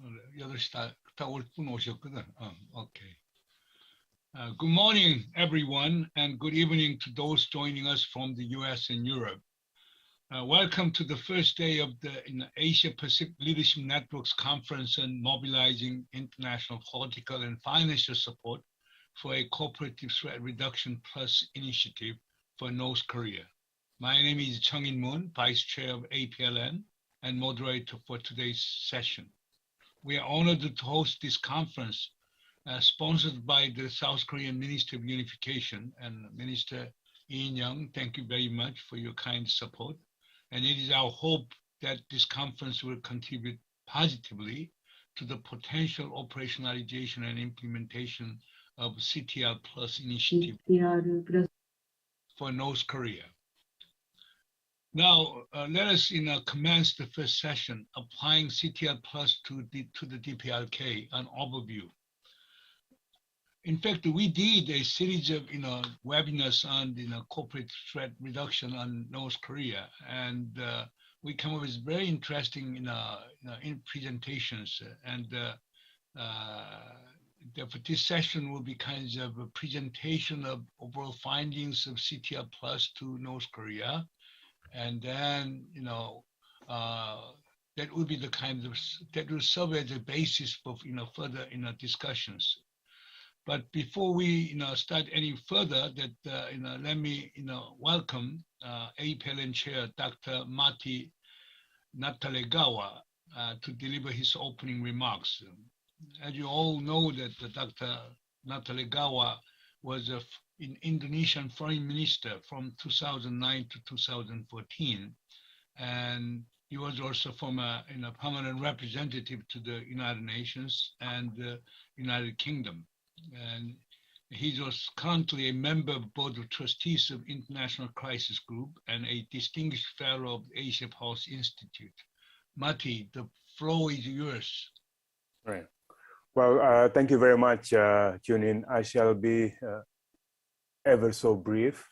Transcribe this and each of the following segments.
8시 다 올 분 오셨거든. Okay. Good morning, everyone, and good evening to those joining us from the US and Europe. Welcome to the first day of the Asia Pacific Leadership Network's conference on mobilizing international political and financial support for a cooperative threat reduction plus initiative for North Korea. My name is Chung-in Vice Chair of APLN and moderator for today's session. We are honored to host this conference sponsored by the South Korean Ministry of Unification and Minister Lee In-young. Thank you very much for your kind support. And it is our hope that this conference will contribute positively to the potential operationalization and implementation of CTR Plus initiative for North Korea. Now, let us commence the first session, applying CTR Plus to the DPRK, an overview. In fact, we did a series of webinars on corporate threat reduction on North Korea, and we come up with very interesting in presentations. And therefore, this session will be kind of a presentation of overall findings of CTR Plus to North Korea. And then, that would be the kind of, that will serve as a basis for, further, discussions. But before we, start any further, let me, welcome APLN Chair, Dr. Marty Natalegawa, to deliver his opening remarks. As you all know that Dr. Natalegawa was an Indonesian foreign minister from 2009 to 2014, and he was also former permanent representative to the United Nations and the United Kingdom. And he was currently a member of the Board of Trustees of International Crisis Group and a distinguished fellow of the Asia Pulse Institute. Marty, the floor is yours. Right. Well, thank you very much, Chung-in. I shall be ever so brief,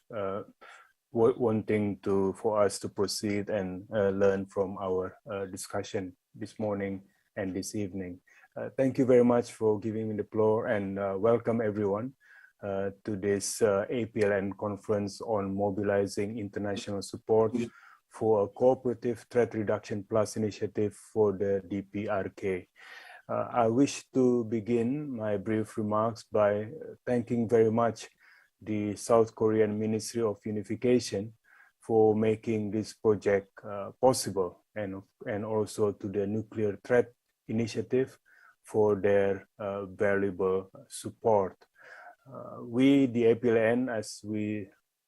wanting for us to proceed and learn from our discussion this morning and this evening. Thank you very much for giving me the floor, and welcome everyone to this APLN conference on mobilizing international support for a cooperative threat reduction plus initiative for the DPRK. I wish to begin my brief remarks by thanking very much the South Korean Ministry of Unification for making this project possible, and also to the Nuclear Threat Initiative for their valuable support. We, the APLN, as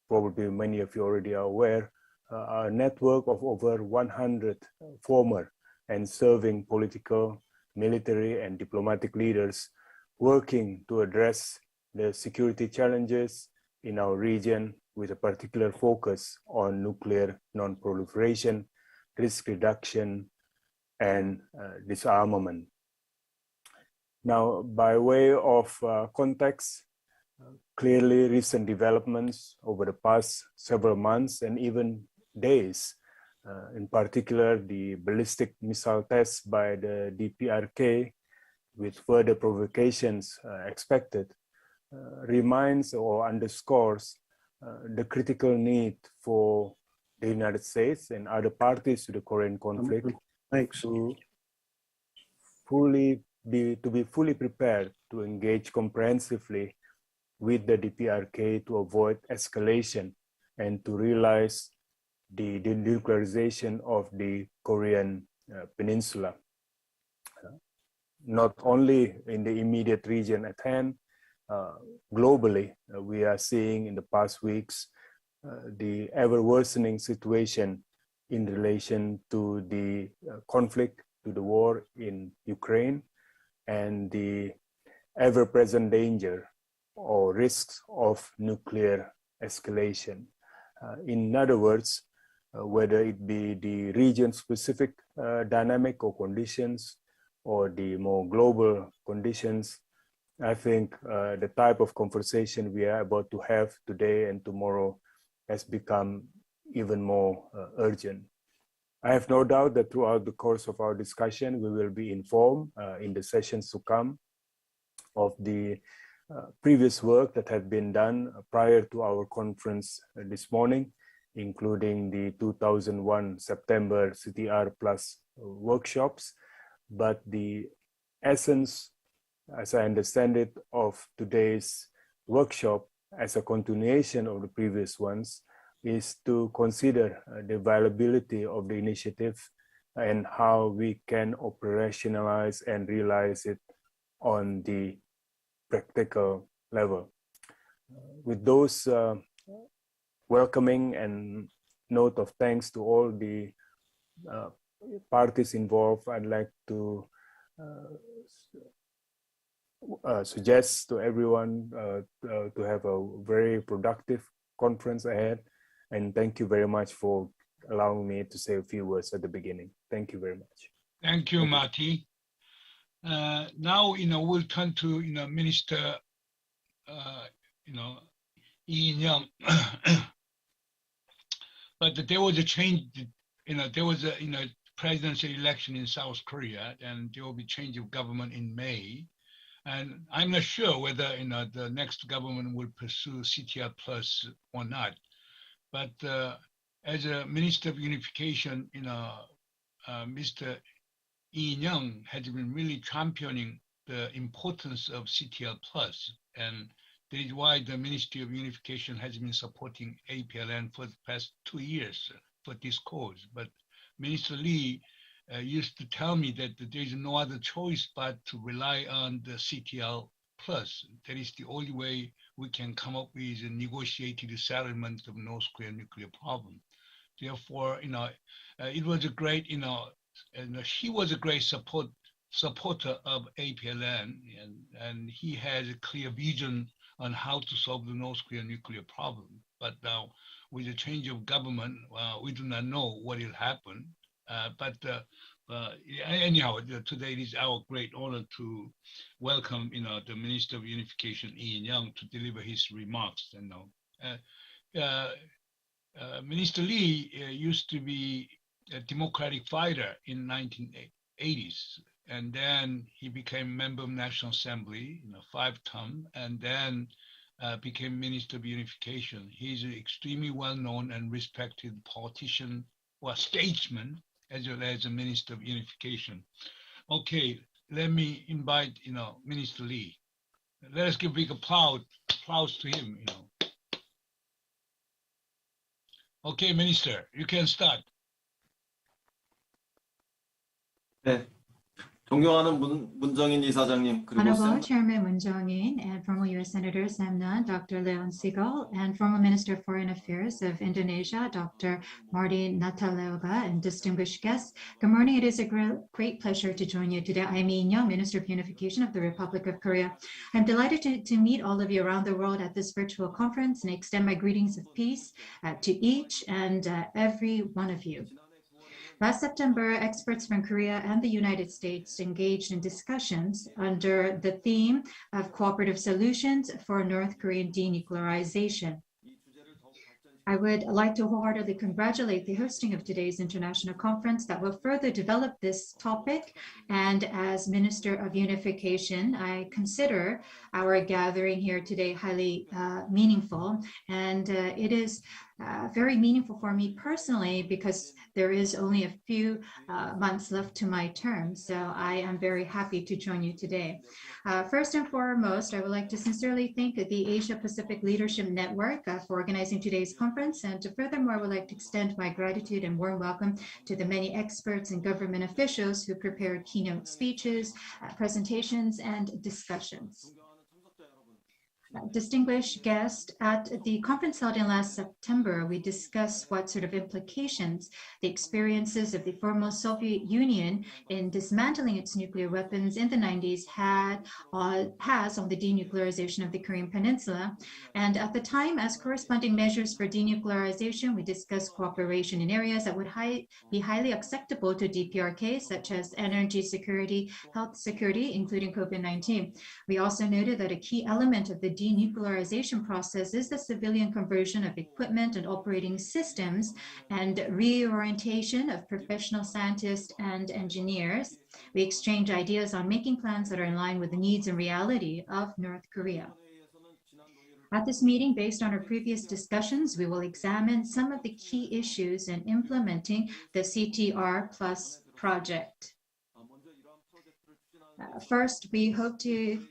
probably many of you already are aware, are a network of over 100 former and serving political, military, and diplomatic leaders working to address the security challenges in our region with a particular focus on nuclear non-proliferation, risk reduction, and disarmament. Now, by way of context, clearly recent developments over the past several months and even days, in particular the ballistic missile tests by the DPRK with further provocations expected, reminds or underscores the critical need for the United States and other parties to the Korean conflict to be fully prepared to engage comprehensively with the DPRK to avoid escalation and to realize the denuclearisation of the Korean peninsula. Not only in the immediate region at hand, globally, we are seeing in the past weeks the ever worsening situation in relation to the conflict, to the war in Ukraine, and the ever-present danger or risks of nuclear escalation. In other words, whether it be the region-specific dynamic or conditions or the more global conditions, I think the type of conversation we are about to have today and tomorrow has become even more urgent. I have no doubt that throughout the course of our discussion, we will be informed in the sessions to come of the previous work that had been done prior to our conference this morning, including the 2001 September CTR Plus workshops. But the essence, as I understand it, of today's workshop as a continuation of the previous ones is to consider the viability of the initiative and how we can operationalize and realize it on the practical level. With those welcoming and note of thanks to all the parties involved, I'd like to suggest to everyone to have a very productive conference ahead. And thank you very much for allowing me to say a few words at the beginning. Thank you very much. Thank you, Marty. Now, we'll turn to, Minister, Lee-Young. But there was a change, there was a, presidential election in South Korea, and there will be change of government in May. And I'm not sure whether, the next government will pursue CTR Plus or not. But as a Minister of Unification, Mr. Lee-Young has been really championing the importance of CTR Plus, and that is why the Ministry of Unification has been supporting APLN for the past 2 years for this cause. But Minister Lee used to tell me that there is no other choice but to rely on the CTR Plus. That is the only way we can come up with a negotiated settlement of North Korean nuclear problem. Therefore, it was a great, he was a great supporter of APLN, and he has a clear vision on how to solve the North Korean nuclear problem. But now, with the change of government, we do not know what will happen. Anyhow, today it is our great honor to welcome, the Minister of Unification, Lee-Young, to deliver his remarks. Minister Lee used to be a democratic fighter in 1980s, and then he became member of National Assembly, 5-term, and then became Minister of Unification. He's an extremely well-known and respected politician or statesman, as well as a Minister of Unification. Okay, let me invite, Minister Lee. Let us give big applause to him, Okay, Minister, you can start. 네, 존경하는 문정인 이사장님, 그리고 Honorable Chairman Moon Chung-in and former U.S. Senator Sam Nunn, Dr. Leon Segal, and former Minister of Foreign Affairs of Indonesia, Dr. Marty Natalegawa, and distinguished guests. Good morning. It is a great pleasure to join you today. I'm Lee-Young, Minister of Unification of the Republic of Korea. I'm delighted to meet all of you around the world at this virtual conference and extend my greetings of peace to each and every one of you. Last September, experts from Korea and the United States engaged in discussions under the theme of cooperative solutions for North Korean denuclearization. I would like to wholeheartedly congratulate the hosting of today's international conference that will further develop this topic. And as Minister of Unification, I consider our gathering here today highly meaningful. And it is very meaningful for me personally because there is only a few months left to my term. So I am very happy to join you today. First and foremost, I would like to sincerely thank the Asia Pacific Leadership Network for organizing today's conference. And furthermore, I would like to extend my gratitude and warm welcome to the many experts and government officials who prepared keynote speeches, presentations, and discussions. Distinguished guest, at the conference held in last September, we discussed what sort of implications the experiences of the former Soviet Union in dismantling its nuclear weapons in the 90s has on the denuclearization of the Korean Peninsula. And at the time, as corresponding measures for denuclearization, we discussed cooperation in areas that would be highly acceptable to DPRK, such as energy security, health security, including COVID-19. We also noted that a key element of the denuclearization process is the civilian conversion of equipment and operating systems and reorientation of professional scientists and engineers. We exchange ideas on making plans that are in line with the needs and reality of North Korea. At this meeting, based on our previous discussions, we will examine some of the key issues in implementing the CTR Plus project. First, we hope to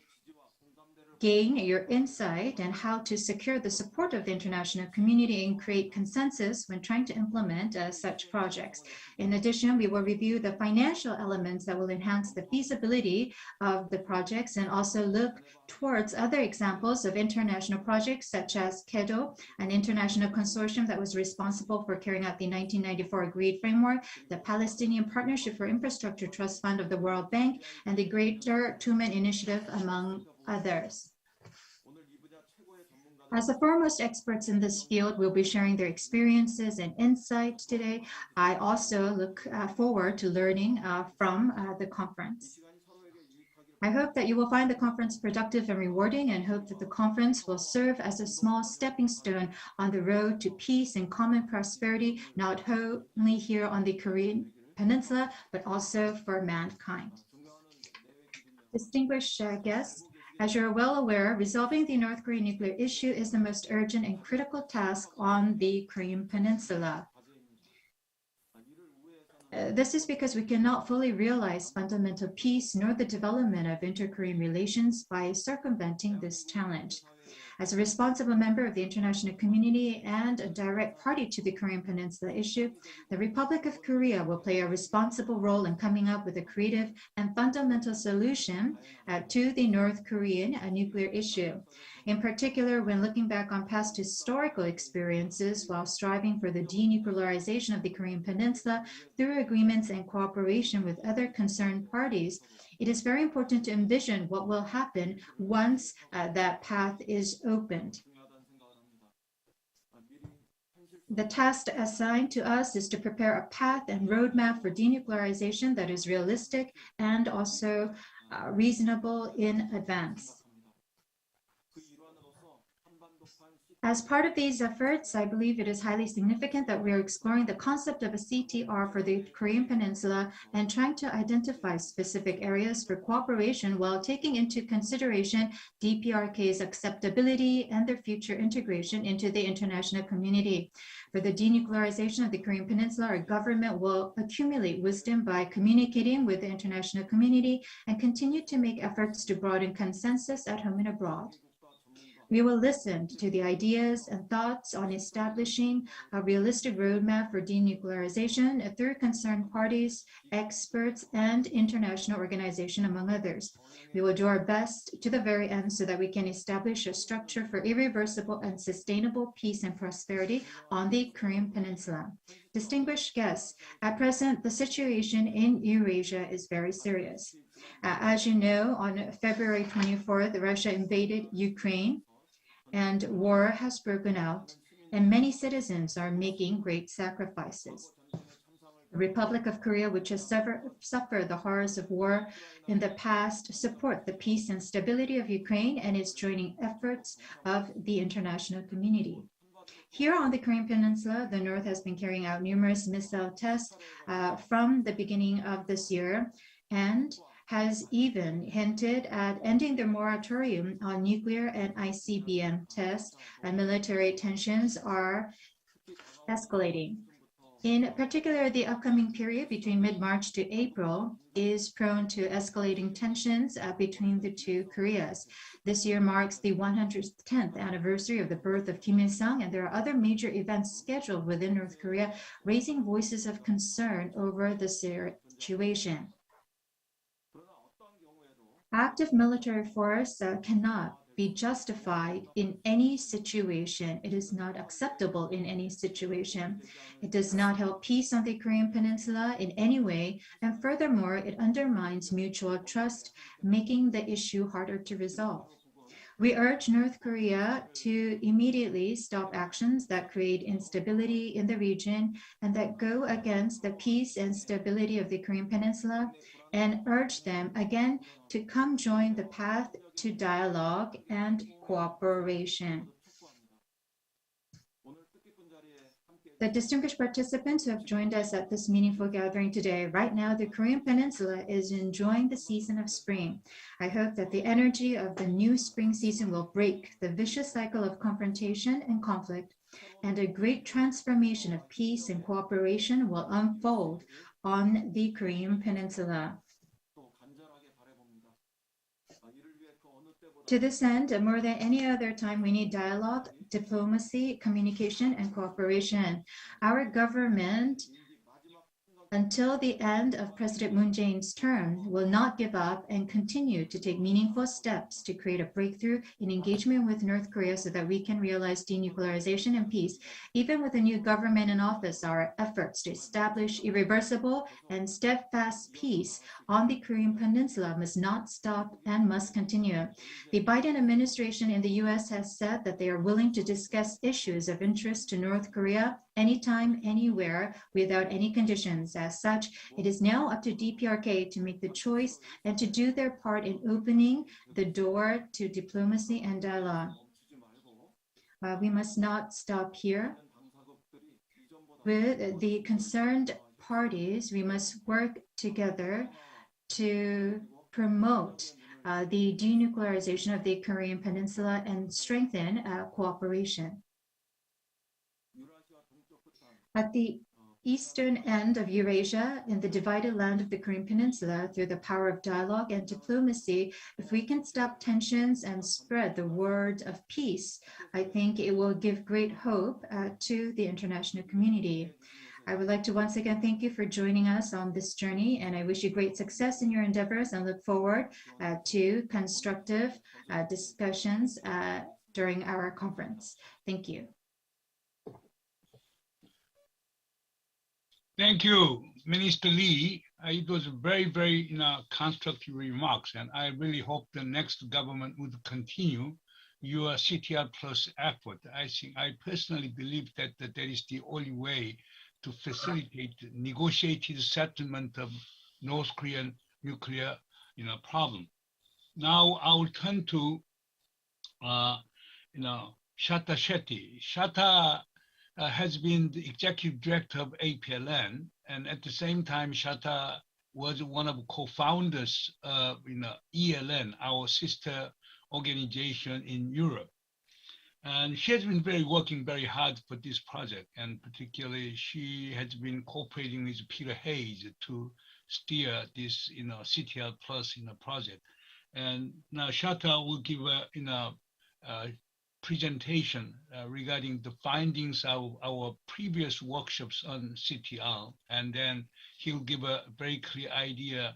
gain your insight on how to secure the support of the international community and create consensus when trying to implement such projects. In addition, we will review the financial elements that will enhance the feasibility of the projects and also look towards other examples of international projects such as KEDO, an international consortium that was responsible for carrying out the 1994 agreed framework, the Palestinian Partnership for Infrastructure Trust Fund of the World Bank, and the Greater Tumen Initiative, among others. As the foremost experts in this field will be sharing their experiences and insights today, I also look forward to learning from the conference. I hope that you will find the conference productive and rewarding, and hope that the conference will serve as a small stepping stone on the road to peace and common prosperity, not only here on the Korean Peninsula, but also for mankind. Distinguished guests, as you're well aware, resolving the North Korean nuclear issue is the most urgent and critical task on the Korean Peninsula. This is because we cannot fully realize fundamental peace nor the development of inter-Korean relations by circumventing this challenge. As a responsible member of the international community and a direct party to the Korean Peninsula issue, the Republic of Korea will play a responsible role in coming up with a creative and fundamental solution to the North Korean nuclear issue. In particular, when looking back on past historical experiences while striving for the denuclearization of the Korean Peninsula through agreements and cooperation with other concerned parties, it is very important to envision what will happen once that path is opened. The task assigned to us is to prepare a path and roadmap for denuclearization that is realistic and also reasonable in advance. As part of these efforts, I believe it is highly significant that we are exploring the concept of a CTR for the Korean Peninsula and trying to identify specific areas for cooperation while taking into consideration DPRK's acceptability and their future integration into the international community. For the denuclearization of the Korean Peninsula, our government will accumulate wisdom by communicating with the international community and continue to make efforts to broaden consensus at home and abroad. We will listen to the ideas and thoughts on establishing a realistic roadmap for denuclearization through concerned parties, experts, and international organizations, among others. We will do our best to the very end so that we can establish a structure for irreversible and sustainable peace and prosperity on the Korean Peninsula. Distinguished guests, at present, the situation in Eurasia is very serious. As you know, on February 24th, Russia invaded Ukraine, and war has broken out, and many citizens are making great sacrifices. The Republic of Korea, which has suffered the horrors of war in the past, support the peace and stability of Ukraine and is joining efforts of the international community. Here on the Korean Peninsula, the North has been carrying out numerous missile tests from the beginning of this year, and has even hinted at ending their moratorium on nuclear and ICBM tests, and military tensions are escalating. In particular, the upcoming period between mid-March to April is prone to escalating tensions between the two Koreas. This year marks the 110th anniversary of the birth of Kim Il-sung, and there are other major events scheduled within North Korea, raising voices of concern over the situation. Active military force cannot be justified in any situation. It is not acceptable in any situation. It does not help peace on the Korean Peninsula in any way, and furthermore, it undermines mutual trust, making the issue harder to resolve. We urge North Korea to immediately stop actions that create instability in the region and that go against the peace and stability of the Korean Peninsula, and urge them again to come join the path to dialogue and cooperation. The distinguished participants who have joined us at this meaningful gathering today, right now the Korean Peninsula is enjoying the season of spring. I hope that the energy of the new spring season will break the vicious cycle of confrontation and conflict, and a great transformation of peace and cooperation will unfold on the Korean Peninsula. To this end, more than any other time, we need dialogue, diplomacy, communication, and cooperation. Our government, until the end of President Moon Jae-in's term, will not give up and continue to take meaningful steps to create a breakthrough in engagement with North Korea so that we can realize denuclearization and peace. Even with a new government in office, our efforts to establish irreversible and steadfast peace on the Korean Peninsula must not stop and must continue. The Biden administration in the US has said that they are willing to discuss issues of interest to North Korea anytime, anywhere, without any conditions. As such, it is now up to DPRK to make the choice and to do their part in opening the door to diplomacy and dialogue. We must not stop here. With the concerned parties, we must work together to promote the denuclearization of the Korean Peninsula and strengthen cooperation. At the eastern end of Eurasia, in the divided land of the Korean Peninsula, through the power of dialogue and diplomacy, if we can stop tensions and spread the word of peace, I think it will give great hope to the international community. I would like to once again thank you for joining us on this journey, and I wish you great success in your endeavors and look forward to constructive discussions during our conference. Thank you. Thank you, Minister Lee. It was very, very constructive remarks, and I really hope the next government would continue your CTR Plus effort. I personally believe that that is the only way to facilitate negotiated settlement of North Korean nuclear problem. Now I will turn to Shata Shetty. Shata has been the executive director of APLN, and at the same time, Shata was one of the co-founders of ELN, our sister organization in Europe. And she has been working very hard for this project, and particularly she has been cooperating with Peter Hayes to steer this CTR Plus project. And now Shata will give a presentation regarding the findings of our previous workshops on CTR, and then he'll give a very clear idea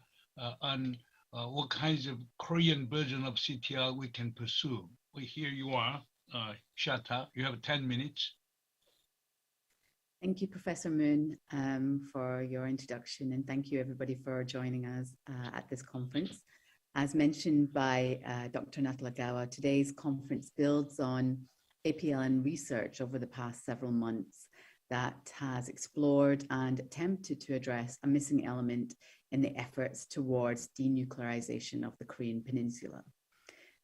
on what kinds of Korean version of CTR we can pursue. Well, here you are, Shata, you have 10 minutes. Thank you, Professor Moon, for your introduction, and thank you everybody for joining us at this conference. As mentioned by Dr. Natalegawa, today's conference builds on APLN research over the past several months that has explored and attempted to address a missing element in the efforts towards denuclearization of the Korean Peninsula.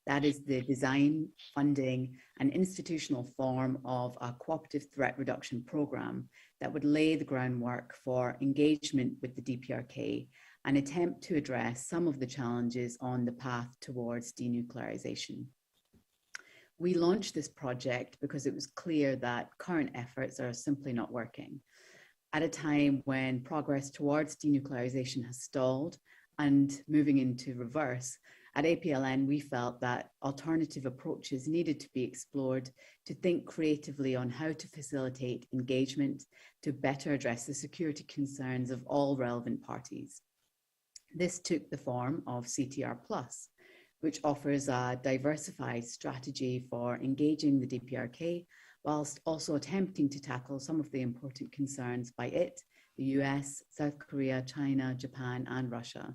That is the design, funding, and institutional form of a cooperative threat reduction program that would lay the groundwork for engagement with the DPRK and attempt to address some of the challenges on the path towards denuclearization. We launched this project because it was clear that current efforts are simply not working. At a time when progress towards denuclearization has stalled and moving into reverse, at APLN, we felt that alternative approaches needed to be explored to think creatively on how to facilitate engagement to better address the security concerns of all relevant parties. This took the form of CTR Plus, which offers a diversified strategy for engaging the DPRK, whilst also attempting to tackle some of the important concerns by it, the US, South Korea, China, Japan, and Russia.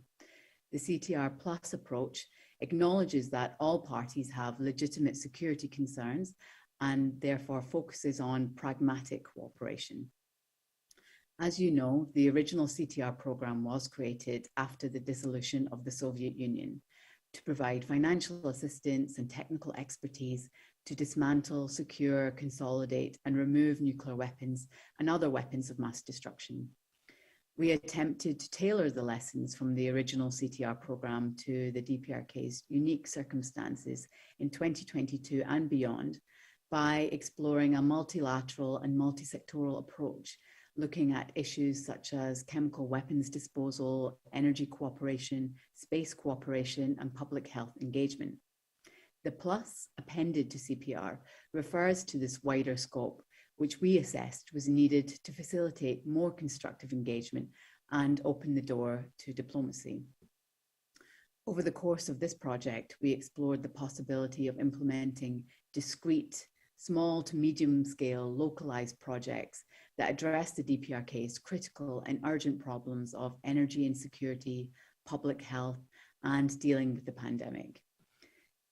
The CTR Plus approach acknowledges that all parties have legitimate security concerns and therefore focuses on pragmatic cooperation. As you know, the original CTR program was created after the dissolution of the Soviet Union, to provide financial assistance and technical expertise to dismantle, secure, consolidate, and remove nuclear weapons and other weapons of mass destruction. We attempted to tailor the lessons from the original CTR program to the DPRK's unique circumstances in 2022 and beyond by exploring a multilateral and multi-sectoral approach, looking at issues such as chemical weapons disposal, energy cooperation, space cooperation, and public health engagement. The plus appended to CPR refers to this wider scope, which we assessed was needed to facilitate more constructive engagement and open the door to diplomacy. Over the course of this project, we explored the possibility of implementing discrete, small to medium scale localized projects that address the DPRK's critical and urgent problems of energy insecurity, public health, and dealing with the pandemic.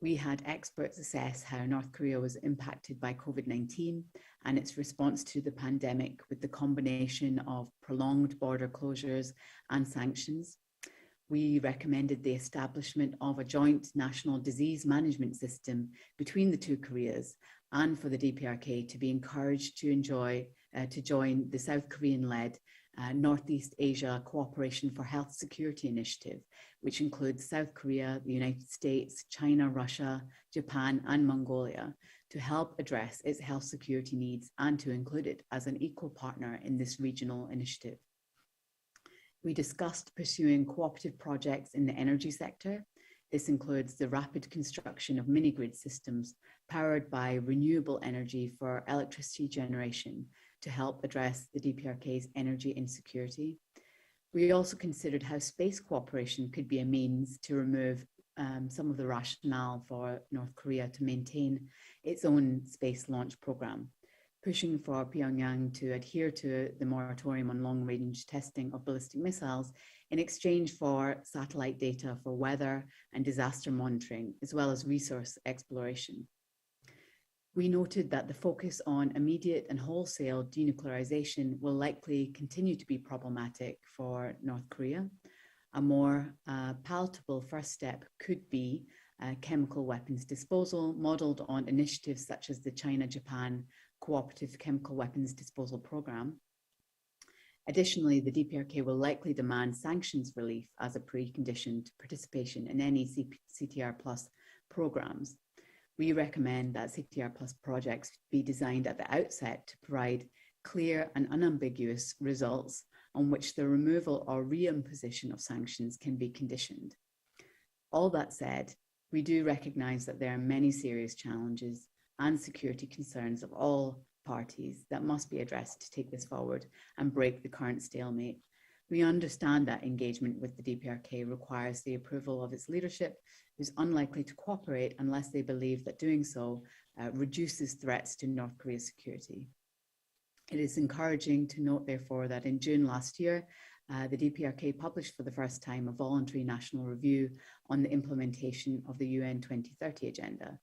We had experts assess how North Korea was impacted by COVID-19 and its response to the pandemic with the combination of prolonged border closures and sanctions. We recommended the establishment of a joint national disease management system between the two Koreas and for the DPRK to be encouraged to join the South Korean-led Northeast Asia Cooperation for Health Security Initiative, which includes South Korea, the United States, China, Russia, Japan, and Mongolia, to help address its health security needs and to include it as an equal partner in this regional initiative. We discussed pursuing cooperative projects in the energy sector. This includes the rapid construction of mini-grid systems powered by renewable energy for electricity generation to help address the DPRK's energy insecurity. We also considered how space cooperation could be a means to remove some of the rationale for North Korea to maintain its own space launch program, pushing for Pyongyang to adhere to the moratorium on long-range testing of ballistic missiles in exchange for satellite data for weather and disaster monitoring, as well as resource exploration. We noted that the focus on immediate and wholesale denuclearization will likely continue to be problematic for North Korea. A more palatable first step could be chemical weapons disposal, modeled on initiatives such as the China-Japan Cooperative Chemical Weapons Disposal Program. Additionally, the DPRK will likely demand sanctions relief as a precondition to participation in any CTR Plus programs. We recommend that CTR Plus projects be designed at the outset to provide clear and unambiguous results on which the removal or reimposition of sanctions can be conditioned. All that said, we do recognize that there are many serious challenges and security concerns of all parties that must be addressed to take this forward and break the current stalemate. We understand that engagement with the DPRK requires the approval of its leadership, who's unlikely to cooperate unless they believe that doing so reduces threats to North Korea's security. It is encouraging to note, therefore, that in June last year, the DPRK published for the first time a voluntary national review on the implementation of the UN 2030 agenda.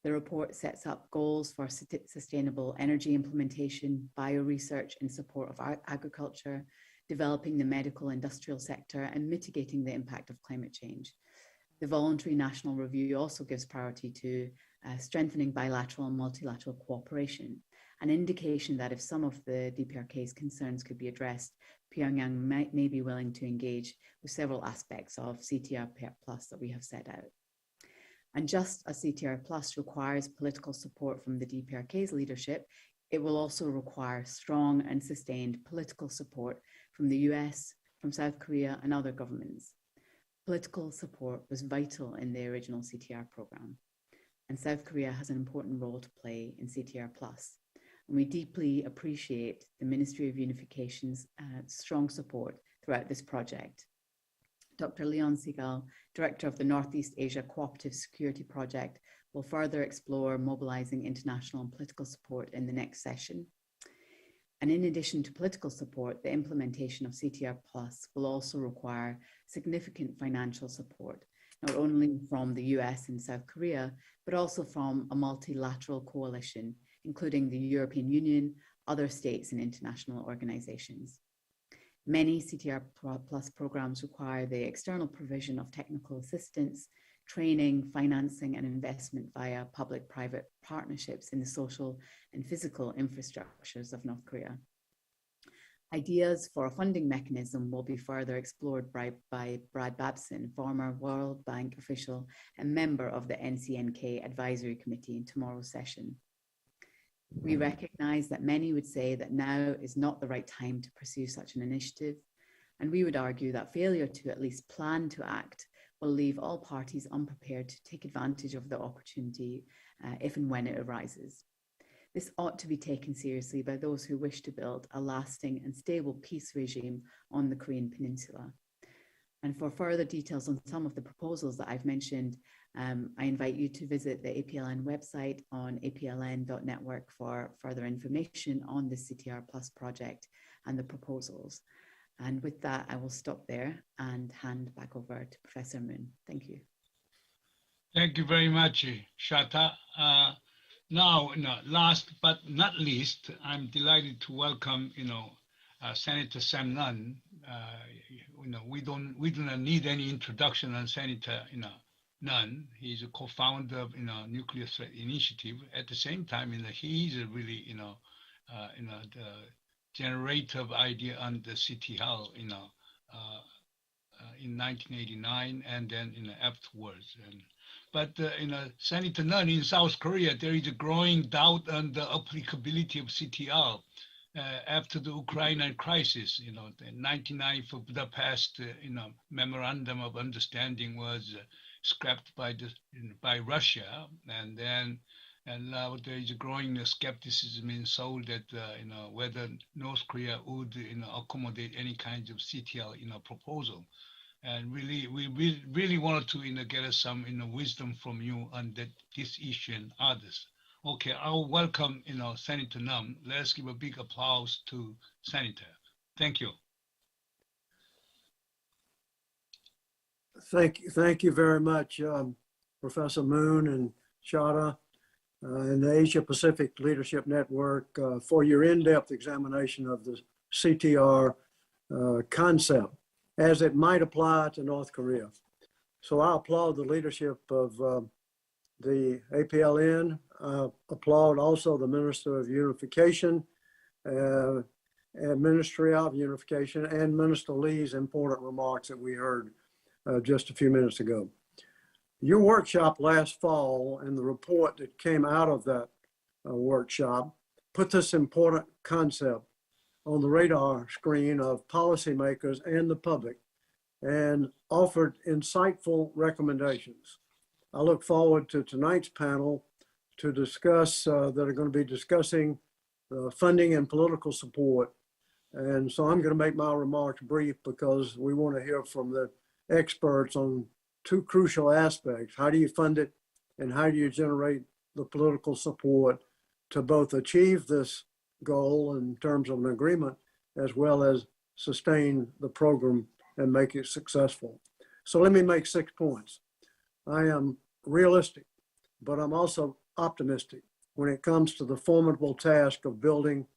The report sets up goals for sustainable energy implementation, bioresearch in support of agriculture, developing the medical industrial sector, and mitigating the impact of climate change. The voluntary national review also gives priority to strengthening bilateral and multilateral cooperation, an indication that if some of the DPRK's concerns could be addressed, Pyongyang may be willing to engage with several aspects of CTR Plus that we have set out. And just as CTR Plus requires political support from the DPRK's leadership, it will also require strong and sustained political support from the US, from South Korea, and other governments. Political support was vital in the original CTR program, and South Korea has an important role to play in CTR Plus. And we deeply appreciate the Ministry of Unification's strong support throughout this project. Dr. Leon Segal, Director of the Northeast Asia Cooperative Security Project, will further explore mobilizing international and political support in the next session. And in addition to political support, the implementation of CTR Plus will also require significant financial support, not only from the US and South Korea, but also from a multilateral coalition, including the European Union, other states, and international organizations. Many CTR Plus programs require the external provision of technical assistance, training, financing, and investment via public-private partnerships in the social and physical infrastructures of North Korea. Ideas for a funding mechanism will be further explored by Brad Babson, former World Bank official and member of the NCNK Advisory Committee, in tomorrow's session. We recognize that many would say that now is not the right time to pursue such an initiative, and we would argue that failure to at least plan to act will leave all parties unprepared to take advantage of the opportunity if and when it arises. This ought to be taken seriously by those who wish to build a lasting and stable peace regime on the Korean Peninsula. And for further details on some of the proposals that I've mentioned, I invite you to visit the APLN website on apln.network for further information on the CTR Plus project and the proposals. And with that, I will stop there and hand back over to Professor Moon. Thank you. Thank you very much, Shata. Now, last but not least, I'm delighted to welcome, Senator Sam Nunn. We do not need any introduction on Senator, Nunn. He's a co-founder of, Nuclear Threat Initiative. At the same time, he's a really, the generator of idea on the CTR, in 1989, and then afterwards. But Senator Nunn, in South Korea, there is a growing doubt on the applicability of CTR after the Ukrainian crisis. The 1994 Budapest, memorandum of understanding was scrapped by Russia, and now there is a growing skepticism in Seoul that whether North Korea would accommodate any kinds of CTR proposal. And really, we really wanted to get some wisdom from you on this issue and others. Okay, I'll welcome Senator Nunn. Let's give a big applause to Senator. Thank you. Thank you very much, Professor Moon and Shata and the Asia Pacific Leadership Network for your in-depth examination of the CTR concept as it might apply to North Korea. So I applaud the leadership of the APLN. I applaud also the Minister of Unification, and Ministry of Unification, and Minister Lee's important remarks that we heard just a few minutes ago. Your workshop last fall and the report that came out of that workshop put this important concept on the radar screen of policymakers and the public and offered insightful recommendations. I look forward to tonight's panel to discuss, that are going to be discussing funding and political support. And so I'm going to make my remarks brief because we want to hear from the experts on two crucial aspects. How do you fund it, and how do you generate the political support to both achieve this goal in terms of an agreement, as well as sustain the program and make it successful. So let me make 6 points. I am realistic, but I'm also optimistic when it comes to the formidable task of building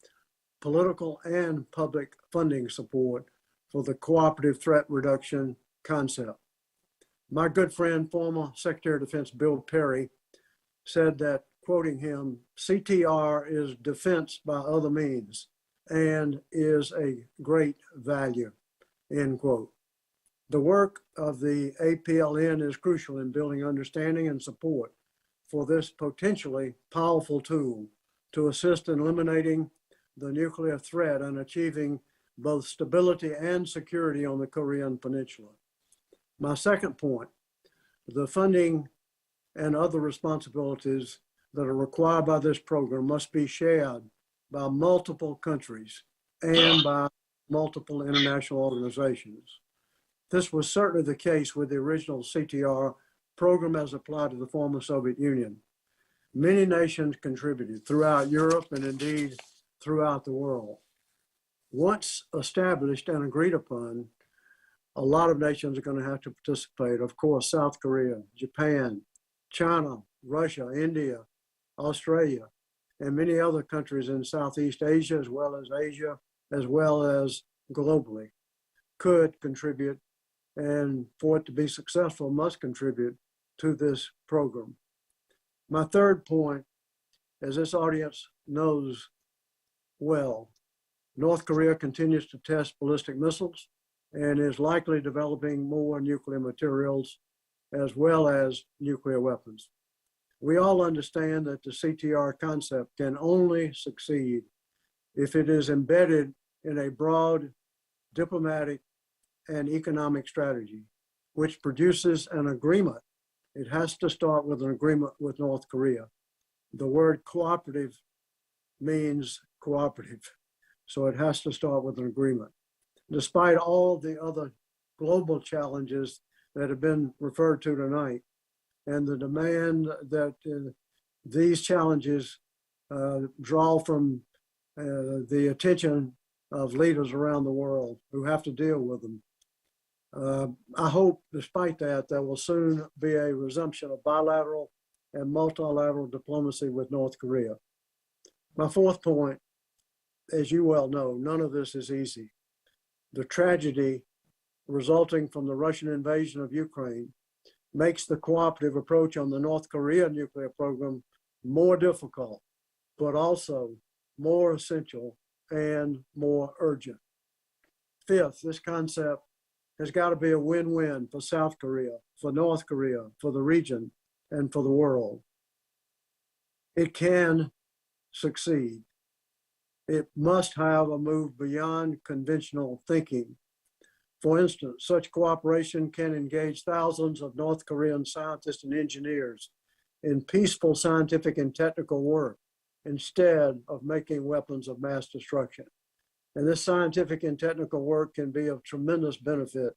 political and public funding support for the cooperative threat reduction concept. My good friend, former Secretary of Defense Bill Perry, said that, quoting him, CTR is defense by other means and is a great value, end quote. The work of the APLN is crucial in building understanding and support for this potentially powerful tool to assist in eliminating the nuclear threat and achieving both stability and security on the Korean Peninsula. My second point, the funding and other responsibilities that are required by this program must be shared by multiple countries and by multiple international organizations. This was certainly the case with the original CTR program as applied to the former Soviet Union. Many nations contributed throughout Europe and indeed throughout the world. Once established and agreed upon, a lot of nations are going to have to participate. Of course, South Korea, Japan, China, Russia, India, Australia, and many other countries in Southeast Asia, as well as globally, could contribute, and for it to be successful, must contribute to this program. My third point, as this audience knows well, North Korea continues to test ballistic missiles and is likely developing more nuclear materials as well as nuclear weapons. We all understand that the CTR concept can only succeed if it is embedded in a broad diplomatic and economic strategy, which produces an agreement. It has to start with an agreement with North Korea. The word cooperative means cooperative, so it has to start with an agreement. Despite all the other global challenges that have been referred to tonight, and the demand that these challenges draw from the attention of leaders around the world who have to deal with them. I hope, despite that, there will soon be a resumption of bilateral and multilateral diplomacy with North Korea. My fourth point, as you well know, none of this is easy. The tragedy resulting from the Russian invasion of Ukraine makes the cooperative approach on the North Korea nuclear program more difficult, but also more essential and more urgent. Fifth, this concept has got to be a win-win for South Korea, for North Korea, for the region, and for the world. It can succeed. It must have a move beyond conventional thinking. For instance, such cooperation can engage thousands of North Korean scientists and engineers in peaceful scientific and technical work instead of making weapons of mass destruction. And this scientific and technical work can be of tremendous benefit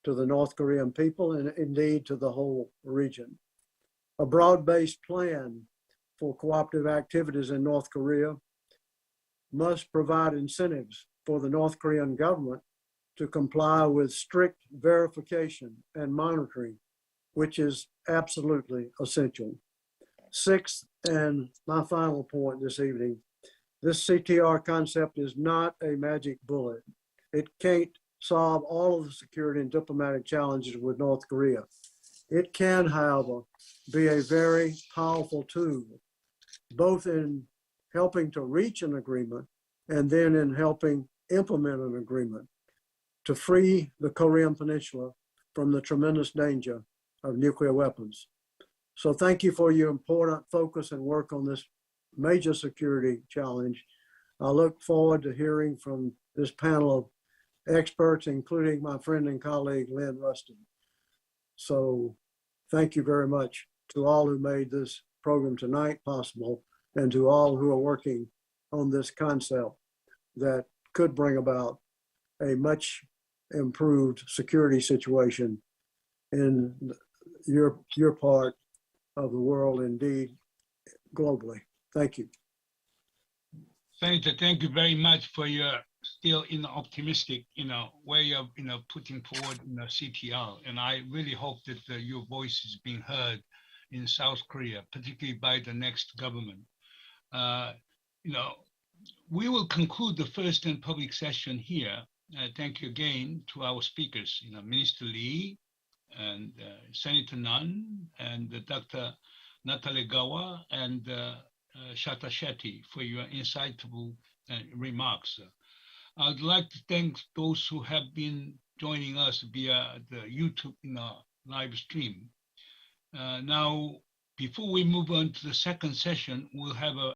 to the North Korean people and indeed to the whole region. A broad-based plan for cooperative activities in North Korea must provide incentives for the North Korean government to comply with strict verification and monitoring, which is absolutely essential. Sixth, and my final point this evening, this CTR concept is not a magic bullet. It can't solve all of the security and diplomatic challenges with North Korea. It can, however, be a very powerful tool, both in helping to reach an agreement and then in helping implement an agreement to free the Korean Peninsula from the tremendous danger of nuclear weapons. So thank you for your important focus and work on this major security challenge. I look forward to hearing from this panel of experts, including my friend and colleague, Lynn Ruston. So thank you very much to all who made this program tonight possible and to all who are working on this concept that could bring about a much improved security situation in your part of the world, indeed globally. Thank you. Senator, thank you very much for your still optimistic way of putting forward CTR, and I really hope that your voice is being heard in South Korea, particularly by the next government. We will conclude the first and public session here. Thank you again to our speakers, Minister Lee and Senator Nunn and Dr. Natalegawa and Shata Shetty for your insightful remarks. I'd like to thank those who have been joining us via the YouTube live stream. Now, before we move on to the second session, we'll have a